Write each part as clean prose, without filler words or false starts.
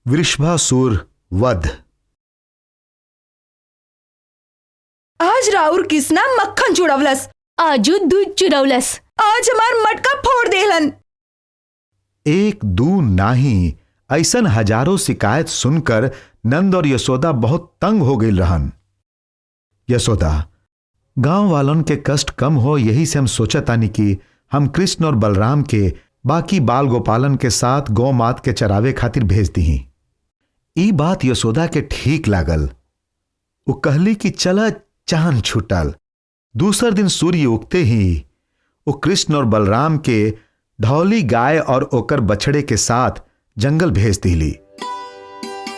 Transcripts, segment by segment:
वृषभासुर वध। आज राउर किसना मक्खन चुड़वलस, आजू दूध चुरवलस, आज हमार मटका फोड़ देलन। एक दू नाही ऐसन हजारों शिकायत सुनकर नंद और यशोदा बहुत तंग हो गई रहन। यशोदा, गांव वालों के कष्ट कम हो यही से हम सोचतानी कि हम कृष्ण और बलराम के बाकी बाल गोपालन के साथ गौ मात के चरावे खातिर भेज दी। ई बात यशोदा के ठीक लागल। वो कहली कि चला चांद छूटल। दूसर दिन सूर्य उगते ही वो कृष्ण और बलराम के धौली गाय और ओकर बछड़े के साथ जंगल भेज दिली।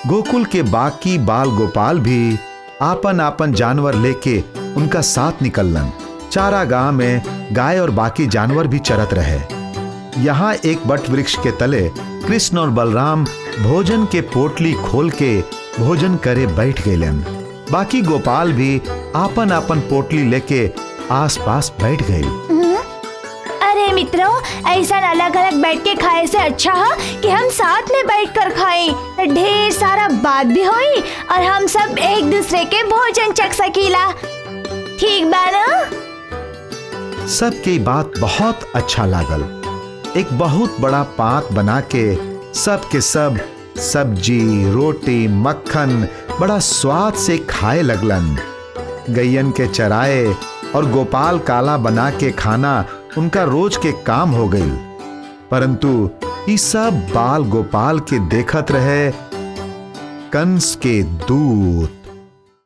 गोकुल के बाकी बाल गोपाल भी आपन आपन जानवर लेके उनका साथ निकलन। चारागाह में गाय और बाकी जानवर भी चरत रहे। यहां एक बट वृक्ष के तले कृष्ण और बलराम भोजन के पोटली खोल के भोजन करे बैठ गए। बाकी गोपाल भी आपन आपन पोटली लेके आसपास बैठ गए। अरे मित्रों, ऐसा अलग अलग बैठ के खाए से अच्छा है कि हम साथ में बैठ कर खाएं, तो ढेर सारा बात भी होई और हम सब एक दूसरे के भोजन चख सकीला। ठीक बा ना? सबके बात बहुत अच्छा लागल। एक बहुत बड़ा पात बना के सब के सब सब्जी रोटी मक्खन बड़ा स्वाद से खाए लगलन। गैयन के चराए और गोपाल काला बना के खाना उनका रोज के काम हो गई। परंतु ये सब बाल गोपाल के देखत रहे कंस के दूत।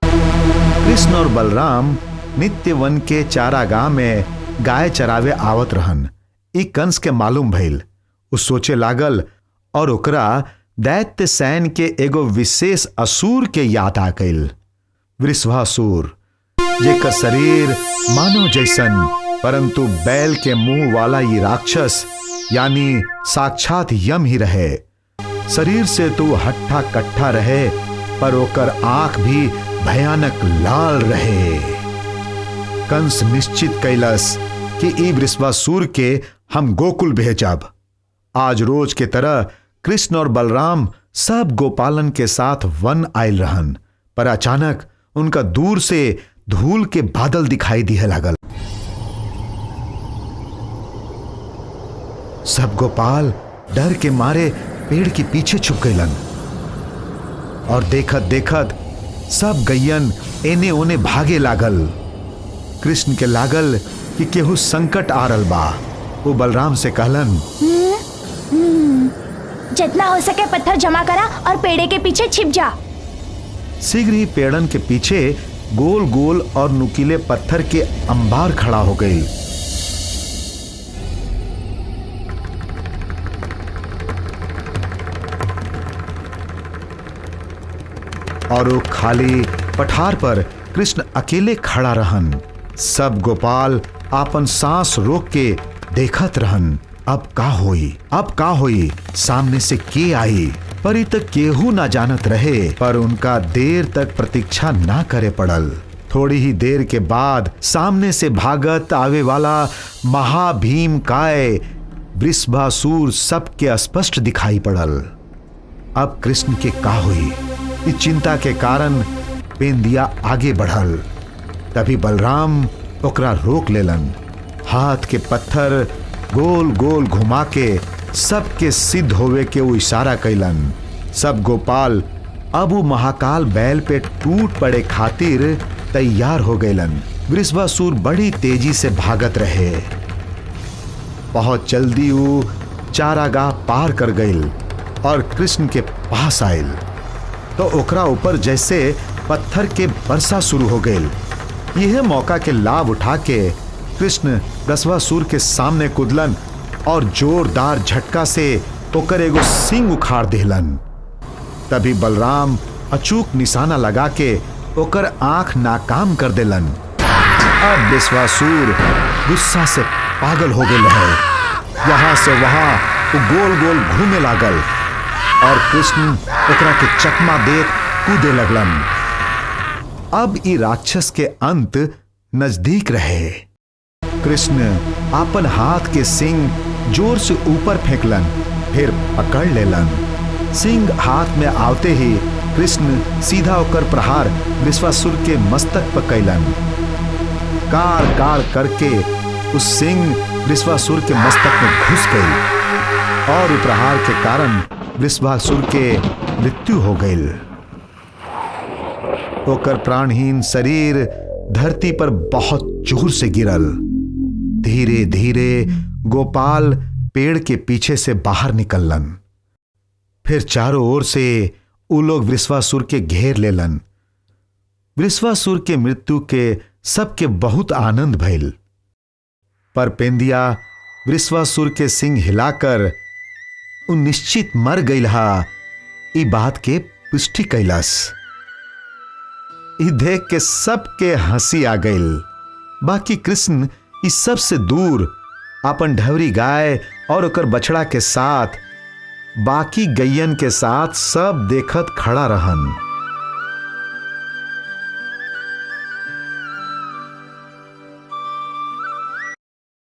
कृष्ण और बलराम नित्य वन के चारागाह में गाय चरावे आवत रहन। ई कंस के मालूम भइल। उ सोचे लागल और ओकरा दैत्य सैन के एगो विशेष असुर के याद आ गइल। वृषभासुर, जेकर शरीर मानव जैसन परंतु बैल के मुंह वाला ये राक्षस यानी साक्षात यम ही रहे। शरीर से तो हट्ठा कट्ठा रहे पर ओकर आंख भी भयानक लाल रहे। कंस निश्चित कैलस कि ई वृषभासुर के हम गोकुल भेजब। आज रोज के तरह कृष्ण और बलराम सब गोपालन के साथ वन आयल रहन, पर अचानक उनका दूर से धूल के बादल दिखाई दिए लागल। सब गोपाल डर के मारे पेड़ के पीछे छुप गइलन और देखत देखत सब गैयन एने ओने भागे लागल। कृष्ण के लागल कि केहू संकट आ रहल बा। वो बलराम से कहलन, जितना हो सके पत्थर जमा करा और पेड़े के पीछे छिप जा। शीघ्र ही पेड़न के पीछे गोल गोल और नुकीले पत्थर के अंबार खड़ा हो गई। और वो खाली पठार पर कृष्ण अकेले खड़ा रहन। सब गोपाल आपन सांस रोक के देखत रहन। अब का होई, सामने से के आई। पर इ तक केहू ना जानत रहे, पर उनका देर तक प्रतीक्षा ना करे पड़ल। थोड़ी ही देर के बाद सामने से भागत आवे वाला महाभीम काय वृषभासुर सबके स्पष्ट दिखाई पड़ल। अब कृष्ण के का हुई, इस चिंता के कारण पेंदिया आगे बढ़ल। तभी बलराम ओकरा रोक लेलन। हाथ के पत्थर गोल गोल घुमा के सबके सिद्ध होवे के वो इशारा कैलन। सब गोपाल अब वो महाकाल बैल पे टूट पड़े खातिर तैयार हो गएलन। वृषभासुर बड़ी तेजी से भागत रहे। बहुत जल्दी वो चारागाह पार कर गइल और कृष्ण के पास आयल तो ओकरा ऊपर जैसे पत्थर के वर्षा शुरू हो गइल। यह मौका के लाभ उठा के कृष्ण वृषभासुर के सामने कूदलन और जोरदार झटका से ओकर एगो सींग उखाड़ देलन। तभी बलराम अचूक निशाना लगा के ओकर आंख नाकाम कर देलन। अब वृषभासुर गुस्सा से पागल हो गए रहे। यहाँ से वहां वो गोल गोल घूमे लागल और कृष्ण ओकरा के चकमा देत कूदे लगलन। अब ई राक्षस के अंत नजदीक रहे। कृष्ण आपन हाथ के सींग जोर से ऊपर फेंकलन, फिर पकड़ लेलन सिंह हाथ में आवते ही कृष्ण सीधा होकर प्रहार वृषभासुर के मस्तक पर कैलन। काड़ काड़ करके उस सिंह वृषभासुर के मस्तक में घुस गई और प्रहार के कारण वृषभासुर के मृत्यु हो गई। होकर प्राणहीन शरीर धरती पर बहुत जोर से गिरल। धीरे धीरे गोपाल पेड़ के पीछे से बाहर निकलन। फिर चारों ओर से उ लोग वृषभासुर के घेर लेलन। वृषभासुर के मृत्यु के सबके बहुत आनंद भइल, पर पेंदिया वृषभासुर के सिंह हिलाकर उ निश्चित मर गईल हा ई बात के पुष्टि कैलस। ई देख के सबके हंसी आ गईल। बाकी कृष्ण इस सब से दूर अपन ढवरी गाय और ओकर बछड़ा के साथ बाकी गैयन के साथ सब देखत खड़ा रहन।